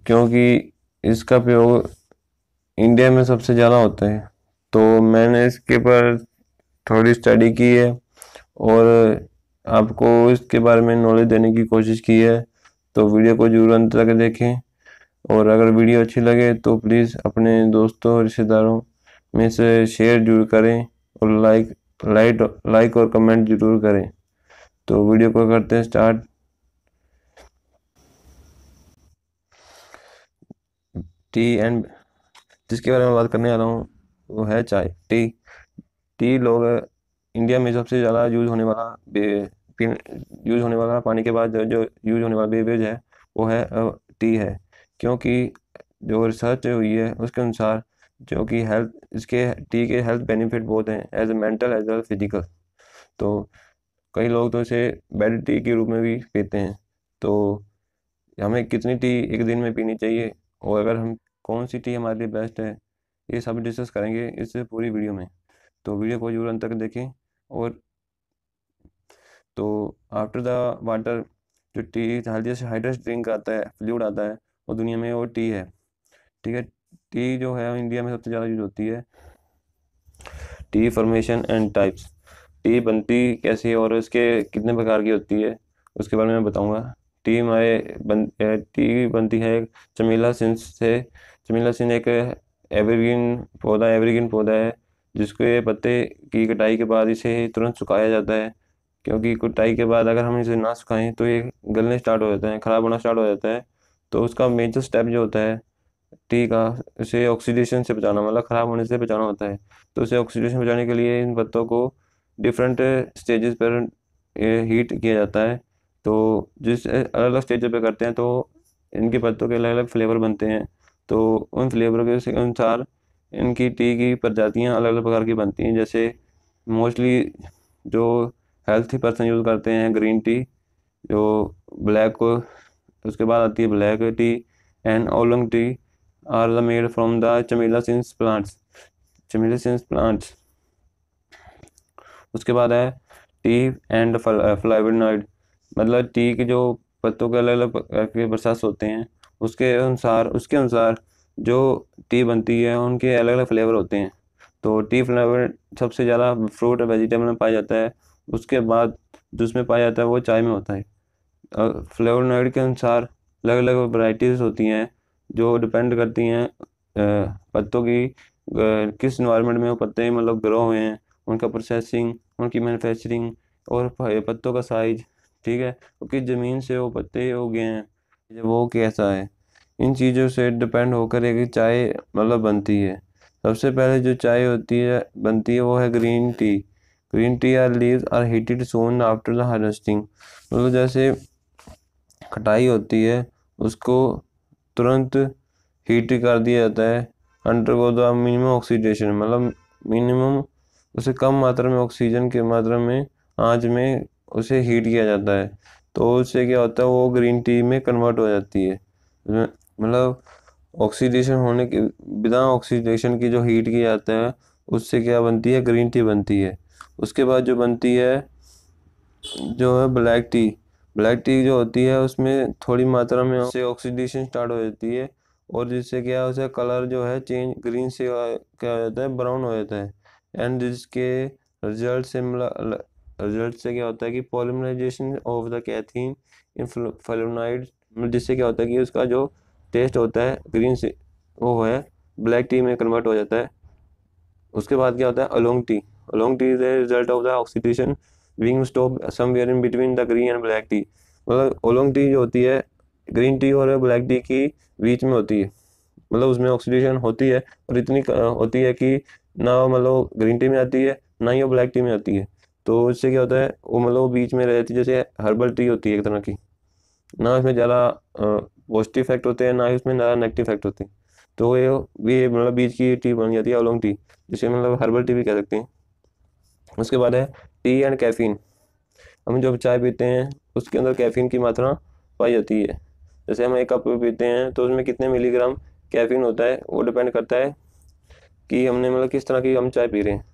क्योंकि इसका प्रयोग इंडिया में सबसे ज़्यादा होता है। तो मैंने इसके ऊपर थोड़ी स्टडी की है और आपको इसके बारे में नॉलेज देने की कोशिश की है। तो वीडियो को जरूर अंत तक देखें, और अगर वीडियो अच्छी लगे तो प्लीज़ अपने दोस्तों और रिश्तेदारों में से शेयर जरूर करें और लाइक और कमेंट जरूर करें। तो वीडियो को करते हैं स्टार्ट। टी एंड जिसके बारे में बात करने आ रहा हूँ वो है चाय। टी लोग इंडिया में सबसे ज़्यादा यूज़ होने वाला पानी के बाद जो यूज़ होने वाला बेवरेज है वो है टी है। क्योंकि जो रिसर्च हुई है उसके अनुसार जो कि टी के हेल्थ बेनिफिट बहुत हैं, as a mental as well physical. तो कई लोग तो इसे बेड टी के रूप में भी पीते हैं। तो हमें कितनी टी एक दिन में पीनी चाहिए और अगर हम कौन सी टी हमारे लिए बेस्ट है, ये सब डिस्कस करेंगे इस पूरी वीडियो में। तो वीडियो को जरूर अंत तक देखें। और तो आफ्टर द वाटर जो टी हेल्थीस्ट हाइड्रेट ड्रिंक आता है, फ्लूइड आता है, वो दुनिया में वो टी है। ठीक है, टी जो है इंडिया में सबसे ज़्यादा यूज होती है। T formation and types, T बनती कैसी है और इसके कितने प्रकार की होती है उसके बारे में बताऊंगा। टी बनती है चमेला सिंस से। चमेला सिंस एक एवरग्रीन पौधा है जिसके पत्ते की कटाई के बाद इसे तुरंत सुखाया जाता है। क्योंकि कटाई के बाद अगर हम इसे ना सुखाएं तो ये गलने स्टार्ट हो जाता है, ख़राब होना स्टार्ट हो जाता है। तो उसका मेजर स्टेप जो होता है टी का, इसे ऑक्सीडेशन से बचाना, मतलब ख़राब होने से बचाना होता है। तो इसे ऑक्सीडेशन बचाने के लिए इन पत्तों को डिफरेंट स्टेजेस पर हीट किया जाता है। तो जिस अलग अलग स्टेज पे करते हैं तो इनके पत्तों के अलग अलग फ्लेवर बनते हैं। तो उन फ्लेवर के अनुसार इनकी टी की प्रजातियाँ अलग अलग प्रकार की बनती हैं। जैसे मोस्टली जो हेल्थी पर्सन यूज़ करते हैं ग्रीन टी, जो ब्लैक को, उसके बाद आती है black tea and oolong T R the made from the चमेला since plants. उसके बाद है टी एंड फ्लावोनॉइड, मतलब टी के जो पत्तों के अलग अलग के प्रोसेस होते हैं उसके अनुसार जो टी बनती है उनके अलग अलग फ्लेवर होते हैं। तो टी फ्लेवर सबसे ज़्यादा फ्रूट और वेजिटेबल में पाया जाता है। उसके बाद जो उसमें पाया जाता है वो चाय में होता है। फ्लेवोनॉइड के अनुसार अलग अलग वैरायटीज़ होती हैं जो डिपेंड करती हैं पत्तों की किस इन्वायरमेंट में वो पत्ते मतलब ग्रो हुए हैं, उनका प्रोसेसिंग, उनकी मैन्युफैक्चरिंग और पत्तों का साइज। ठीक है, तो किस ज़मीन से वो पत्ते उगे हैं, वो कैसा है, इन चीज़ों से डिपेंड होकर एक चाय मतलब बनती है। सबसे पहले जो चाय बनती है वो है green tea. Green tea are leaves are heated soon after the harvesting, मतलब जैसे कटाई होती है उसको तुरंत हीट कर दिया जाता है अंडरगो द मिनिमम ऑक्सीडेशन, मतलब मिनिमम उसे कम मात्रा में ऑक्सीजन की मात्रा में आंच में उसे हीट किया जाता है। तो उससे क्या होता है वो ग्रीन टी में कन्वर्ट हो जाती है। मतलब ऑक्सीडेशन होने के बिना ऑक्सीडेशन की जो हीट किया जाता है उससे क्या बनती है, ग्रीन टी बनती है। उसके बाद जो बनती है जो है ब्लैक टी जो होती है उसमें थोड़ी मात्रा में से ऑक्सीडेशन स्टार्ट हो जाती है और जिससे क्या है उसका कलर जो है चेंज ग्रीन से क्या हो जाता है, ब्राउन हो जाता है। एंड जिसके रिजल्ट से क्या होता है कि पॉलीमराइजेशन ऑफ द कैथीन इन फ्लोनाइड, जिससे क्या होता है कि उसका जो टेस्ट होता है ग्रीन से वो है ब्लैक टी में कन्वर्ट हो जाता है। उसके बाद क्या होता है oolong tea is the result of the oxidation being stop somewhere in between the green and black T. मतलब ओलोंग टी जो होती है ग्रीन टी और ब्लैक टी की बीच में होती है, मतलब उसमें ऑक्सीडेशन होती है और इतनी होती है कि ना मतलब ग्रीन टी में आती है ना ही वो ब्लैक टी में आती है। तो इससे क्या होता है वो मतलब वो बीच में रहती है, जैसे हर्बल टी होती है एक तरह की। ना इसमें ज़्यादा पॉजिटिव इफेक्ट होते हैं ना ही उसमें ज़्यादा नेगेटिव इफेक्ट होते हैं। तो ये मतलब बीच की टी बन जाती है ओलोंग टी, जिसे मतलब हर्बल टी भी कह सकते हैं। उसके बाद है टी एंड कैफीन। हम जब चाय पीते हैं उसके अंदर कैफीन की मात्रा पाई जाती है। जैसे हम एक कप पीते हैं तो उसमें कितने मिलीग्राम कैफीन होता है वो डिपेंड करता है कि हमने मतलब किस तरह की हम चाय पी रहे हैं।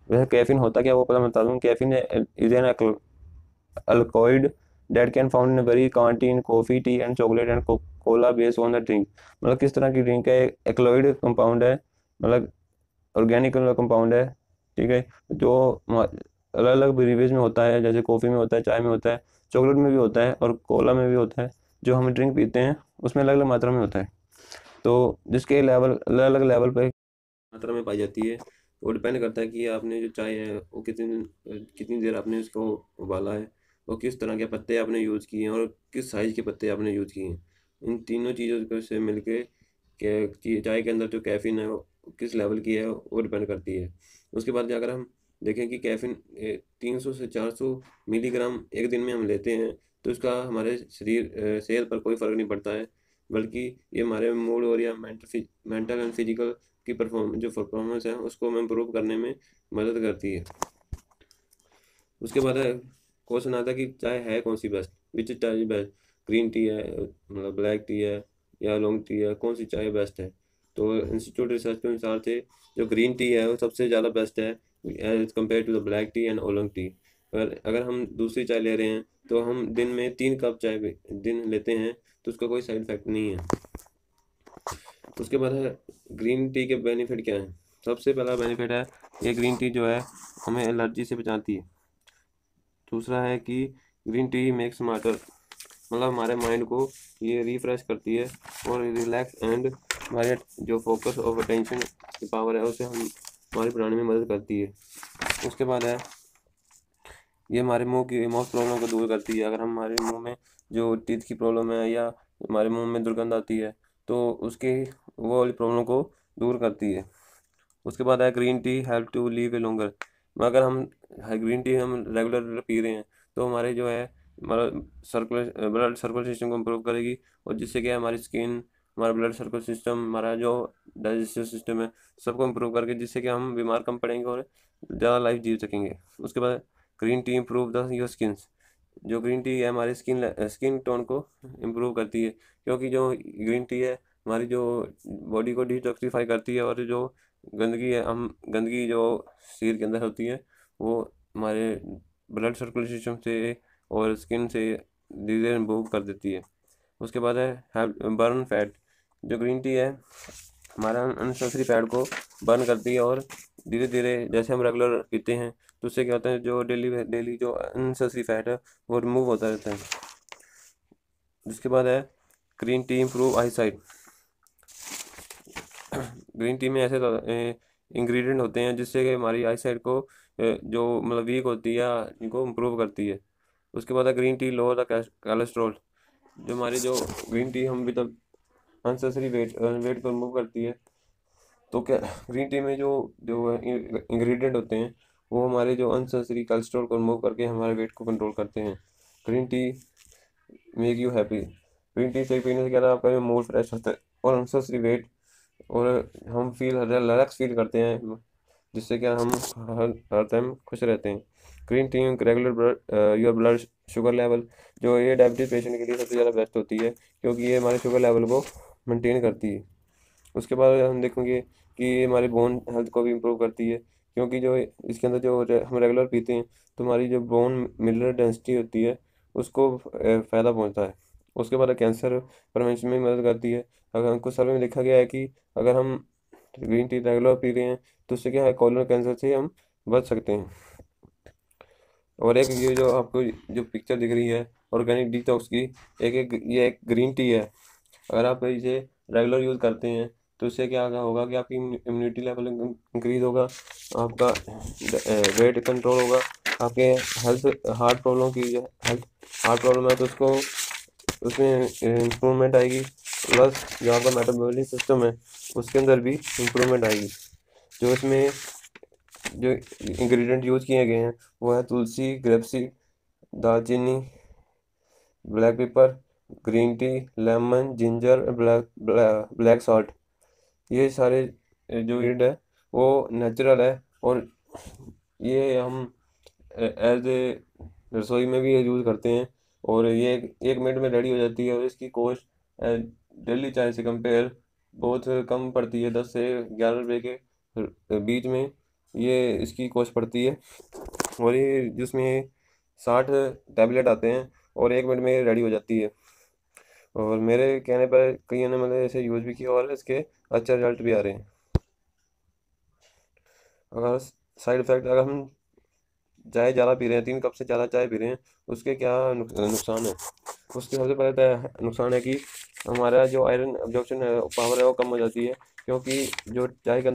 वैसे कैफीन होता क्या वो पहले बता दूँ। कैफीन इज एन अल्कोइड that can found in a very quantity in coffee, tea and chocolate and Cola based on the drink, मतलब किस तरह की ड्रिंक है, एल्कलॉइड कंपाउंड है, मतलब ऑर्गेनिक कंपाउंड है, ठीक है, जो अलग अलग ब्रीवेज में होता है, जैसे कॉफ़ी में होता है, चाय में होता है, चॉकलेट में भी होता है और कोला में भी होता है। जो हम ड्रिंक पीते हैं उसमें अलग अलग मात्रा में होता है, तो जिसके लेवल अलग अलग लेवल पर मात्रा में पाई जाती है। वो डिपेंड करता है कि आपने जो चाय है वो कितनी देर आपने उसको उबाला है, और किस तरह के पत्ते आपने यूज़ किए हैं, और किस साइज़ के पत्ते आपने यूज़ किए हैं। इन तीनों चीज़ों को से मिलके कि चाय के अंदर जो कैफ़ीन है वो किस लेवल की है वो डिपेंड करती है। उसके बाद अगर हम देखें कि कैफ़ीन 300 से 400 मिलीग्राम एक दिन में हम लेते हैं, तो उसका हमारे सेहत पर कोई फ़र्क नहीं पड़ता है, बल्कि ये हमारे मूड और या मेंटल एंड फिजिकल की परफॉर्मेंस है उसको हमें इम्प्रूव करने में मदद करती है। उसके बाद है क्वेश्चन आता है कि चाय है कौन सी बेस्ट, विच चाय बेस्ट, ग्रीन टी है, मतलब ब्लैक टी है या लॉन्ग टी है, कौन सी चाय बेस्ट है। तो इंस्टीट्यूट रिसर्च के अनुसार से जो ग्रीन टी है वो सबसे ज़्यादा बेस्ट है as compare to the black tea and oolong tea. अगर हम दूसरी चाय ले रहे हैं तो हम दिन में 3 कप चाय दिन लेते हैं, तो उसका कोई साइड इफेक्ट नहीं है। उसके बाद है ग्रीन टी के बेनिफिट क्या हैं। सबसे पहला बेनिफिट है ये ग्रीन टी जो है हमें एलर्जी से बचाती है। दूसरा है कि ग्रीन टी मेक स्मार्टर, मतलब हमारे माइंड को ये रिफ्रेश करती है और रिलैक्स एंड हमारे जो फोकस और अटेंशन की पावर है उसे हम हमारी बढ़ाने में मदद करती है। उसके बाद है ये हमारे मुंह की माउथ प्रॉब्लम को दूर करती है। अगर हम हमारे मुंह में जो टीथ की प्रॉब्लम है या हमारे मुंह में दुर्गंध आती है तो उसकी वो वाली प्रॉब्लम को दूर करती है। उसके बाद है green tea help to live a longer, अगर हम ग्रीन टी हम रेगुलर पी रहे हैं तो हमारे जो है हमारा ब्लड सर्कुलर सिस्टम को इम्प्रूव करेगी, और जिससे क्या है हमारी स्किन, हमारा ब्लड सर्कुलर सिस्टम, हमारा जो डाइजेस्टिव सिस्टम है सबको इम्प्रूव करके, जिससे कि हम बीमार कम पड़ेंगे और ज़्यादा लाइफ जी सकेंगे। उसके बाद green tea improve the your skin, जो ग्रीन टी है हमारी स्किन टोन को इम्प्रूव करती है, क्योंकि जो ग्रीन टी है हमारी जो बॉडी को डिटॉक्सिफाई करती है, और जो गंदगी है हम गंदगी जो शरीर के अंदर होती है वो हमारे ब्लड सर्कुलर सिस्टम से और स्किन से धीरे धीरे इम्प्रूव कर देती है। उसके बाद है बर्न फैट, जो ग्रीन टी है हमारा अननेसेसरी फैट को बर्न करती है, और धीरे धीरे जैसे हम रेगुलर पीते हैं तो उससे क्या होता है जो डेली डेली जो अननेसेसरी फैट है वो रिमूव होता रहता है। जिसके बाद है green T improve I site, green tea में ऐसे इंग्रेडिएंट होते हैं जिससे कि हमारी आई साइट को जो मतलब वीक होती है इनको इम्प्रूव करती है। उसके बाद है green T lower the cholesterol, जो हमारी जो ग्रीन टी हम भी तब अननेसेसरी वेट को रिमूव करती है। तो क्या ग्रीन टी में जो जो इंग्रेडिएंट होते हैं वो हमारे जो अननेसेसरी कोलेस्ट्रॉल को रिमूव करके हमारे वेट को कंट्रोल करते हैं। Green tea make you happy, green tea से पीने से क्या था आपका मूड फ्रेश होता है और अननेसेसरी वेट, और हम रिलैक्स फील करते हैं, जिससे क्या हम हर हर टाइम खुश रहते हैं। Green tea regular your blood sugar level, जो ये डायबिटीज पेशेंट के लिए सबसे ज़्यादा बेस्ट होती है, क्योंकि ये हमारे शुगर लेवल को मेंटेन करती है। उसके बाद हम देखेंगे कि ये हमारे बोन हेल्थ को भी इम्प्रूव करती है, क्योंकि जो इसके अंदर जो हम रेगुलर पीते हैं तो हमारी जो बोन मिनरल डेंसिटी होती है उसको फ़ायदा पहुंचता है। उसके बाद कैंसर प्रिवेंशन में मदद करती है। अगर कुछ सर्वे में देखा गया है कि अगर हम ग्रीन टी रेगुलर पी रहे हैं तो उससे क्या है कोलोन कैंसर से हम बच सकते हैं। और एक ये जो आपको जो पिक्चर दिख रही है ऑर्गेनिक डिटॉक्स की, ये एक ग्रीन टी है। अगर आप इसे रेगुलर यूज़ करते हैं तो इससे क्या होगा कि आपकी इम्यूनिटी लेवल इंक्रीज होगा, आपका वेट कंट्रोल होगा, आपके हेल्थ हार्ट प्रॉब्लम की हेल्थ हार्ट प्रॉब्लम है तो उसको उसमें इम्प्रूवमेंट आएगी, प्लस जो आपका मेटाबॉलिक सिस्टम है उसके अंदर भी इम्प्रूवमेंट आएगी। जो इसमें जो इंग्रेडिएंट यूज़ किए गए हैं वो है तुलसी, ग्रेपसीड, दालचीनी, black pepper, green tea, lemon, ginger, black salt. ये सारे जो इंग्रेडिएंट है वो नेचुरल है, और ये हम एज ए रसोई में भी यूज़ करते हैं, और ये 1 मिनट में रेडी हो जाती है, और इसकी कॉस्ट दिल्ली चाय से कंपेयर बहुत कम पड़ती है। 10 से 11 रुपए के बीच में ये इसकी कॉस्ट पड़ती है, और ये जिसमें 60 टैबलेट आते हैं और 1 मिनट में रेडी हो जाती है। और मेरे कहने पर कईयों ने मतलब ऐसे यूज़ भी किया और इसके अच्छे रिजल्ट भी आ रहे हैं। अगर साइड इफ़ेक्ट, अगर हम चाय ज़्यादा पी रहे हैं, 3 कप से ज़्यादा चाय पी रहे हैं, उसके क्या नुकसान है? उसके सबसे पहले तो नुकसान है कि हमारा जो आयरन अब्जॉर्प्शन पावर है वो कम हो जाती है, क्योंकि जो चाय के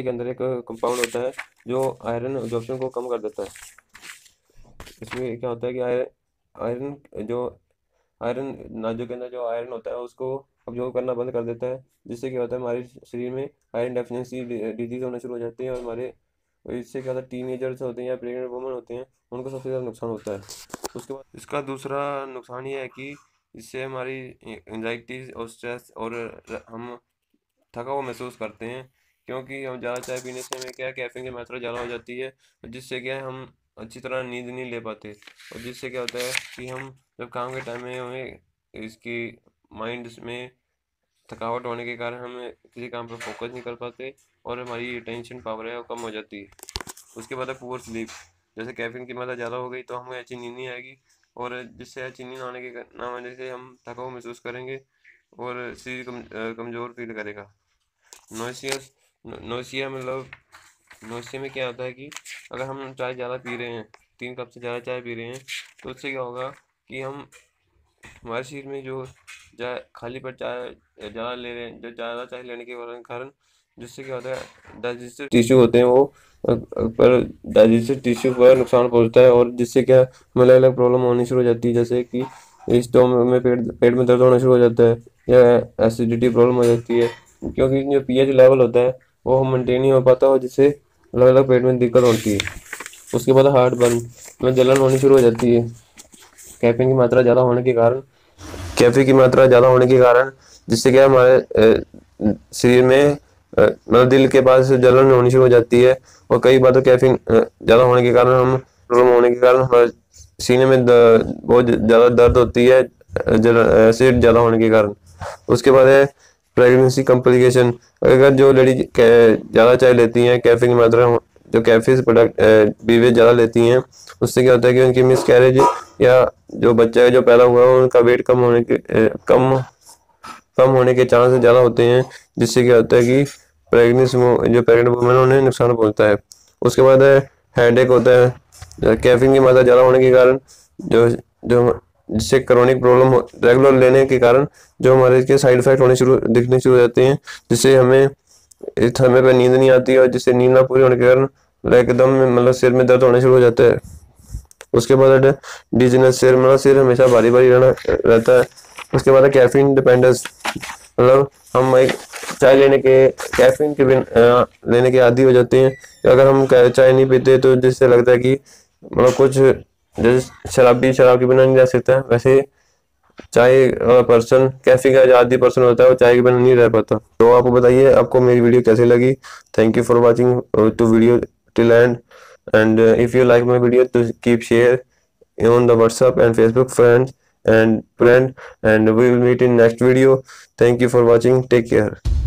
अंदर एक कंपाउंड होता है जो आयरन अब्जॉर्प्शन को कम कर देता है। इसमें क्या होता है कि आयरन जो आयरन नाजों के अंदर जो आयरन होता है उसको अब्जॉर्ब करना बंद कर देता है, जिससे क्या होता है हमारे शरीर में आयरन डेफिशिएंसी डिजीज होना शुरू हो जाती है। और इससे क्या होता है, टीनेजर्स होते हैं या प्रेग्नेंट वुमेन होते हैं, उनको सबसे ज़्यादा नुकसान होता है। उसके बाद इसका दूसरा नुकसान ये है कि इससे हमारी एंजाइटी और स्ट्रेस और हम थका हुआ महसूस करते हैं, क्योंकि हम ज़्यादा चाय पीने से हमें क्या है, कैफीन की मात्रा ज़्यादा हो जाती है, जिससे क्या है हम अच्छी तरह नींद नहीं ले पाते। और जिससे क्या होता है कि हम जब काम के टाइम में हमें इसकी माइंड में थकावट होने के कारण हम किसी काम पर फोकस नहीं कर पाते और हमारी अटेंशन पावर है वो कम हो जाती है। उसके बाद है पुअर स्लीप। जैसे कैफीन की मात्रा ज़्यादा हो गई तो हमें अच्छी नींद नहीं आएगी, और जिससे अच्छी नींद ना आने से हम थका हुआ महसूस करेंगे और शरीर कमज़ोर फील करेगा। नोसियस नोसिया मतलब नोसिया में क्या होता है कि अगर हम चाय ज़्यादा पी रहे हैं, 3 कप से ज़्यादा चाय पी रहे हैं, तो उससे क्या होगा कि हमारे शरीर में जो खाली पेट चाय ज़्यादा ले रहे हैं, जो ज़्यादा चाय लेने के कारण जिससे क्या होता है डाइजेस्टिव टिश्यू होते हैं वो पर डाइजेस्टिव टिश्यू पर नुकसान पहुंचता है, और जिससे क्या अलग अलग प्रॉब्लम होनी शुरू हो जाती है, जैसे कि स्टोमक में पेट में दर्द होना शुरू हो जाता है या एसिडिटी प्रॉब्लम हो जाती है, क्योंकि जो पीएच लेवल होता है वो मेंटेन नहीं हो पाता और जिससे अलग अलग पेट में दिक्कत होती है। उसके बाद हार्ट बर्न में जलन होनी शुरू हो जाती है। कैफीन की मात्रा ज़्यादा होने के कारण कैफीन की मात्रा ज़्यादा होने के कारण जिससे क्या हमारे शरीर में मतलब दिल के पास जलन होनी शुरू हो जाती है। और कई बार तो कैफीन ज़्यादा होने के कारण हम प्रॉब्लम होने के कारण हमारे सीने में बहुत ज़्यादा दर्द होती है, एसिड ज़्यादा होने के कारण। उसके बाद है प्रेगनेंसी कॉम्प्लिकेशन। अगर जो लेडी ज़्यादा चाय लेती हैं, कैफीन की मात्रा जो कैफीन प्रोडक्ट बीवेज ज़्यादा लेती हैं, उससे क्या होता है कि उनकी मिस कैरेज या जो बच्चा जो पैदा हुआ है उनका वेट कम होने के चांस ज़्यादा होते हैं, जिससे क्या होता है कि जो प्रेग्नेंट वुमेन उन्हें नुकसान पहुंचता है। उसके बाद है हेडेक होता है, कैफीन की मात्रा ज़्यादा होने के कारण जो जो जिससे क्रोनिक प्रॉब्लम रेगुलर लेने के कारण जो हमारे इसके साइड इफेक्ट दिखने शुरू हो जाते हैं, जिससे हमें इस समय पर नींद नहीं आती है और जिससे नींद ना पूरी होने के कारण एकदम मतलब सिर में दर्द होने शुरू हो जाता है। उसके बाद डिजीनेस, सिर हमेशा भारी भारी रहता है। उसके बाद कैफीन डिपेंडेंस, मतलब हम एक चाय लेने के कैफीन के लेने के आदी हो जाते हैं। अगर हम चाय नहीं पीते तो जिससे लगता है कि मतलब कुछ जैसे शराब के बिना नहीं रह सकता, वैसे चाय पर्सन कैफे का जो आदी पर्सन होता है वो चाय के बिना नहीं रह पाता। तो आपको बताइए आपको मेरी वीडियो कैसी लगी। Thank you for watching to video till end, and if you like my video to keep share on the WhatsApp and Facebook friend, and we will meet in next video. Thank you for watching. Take care.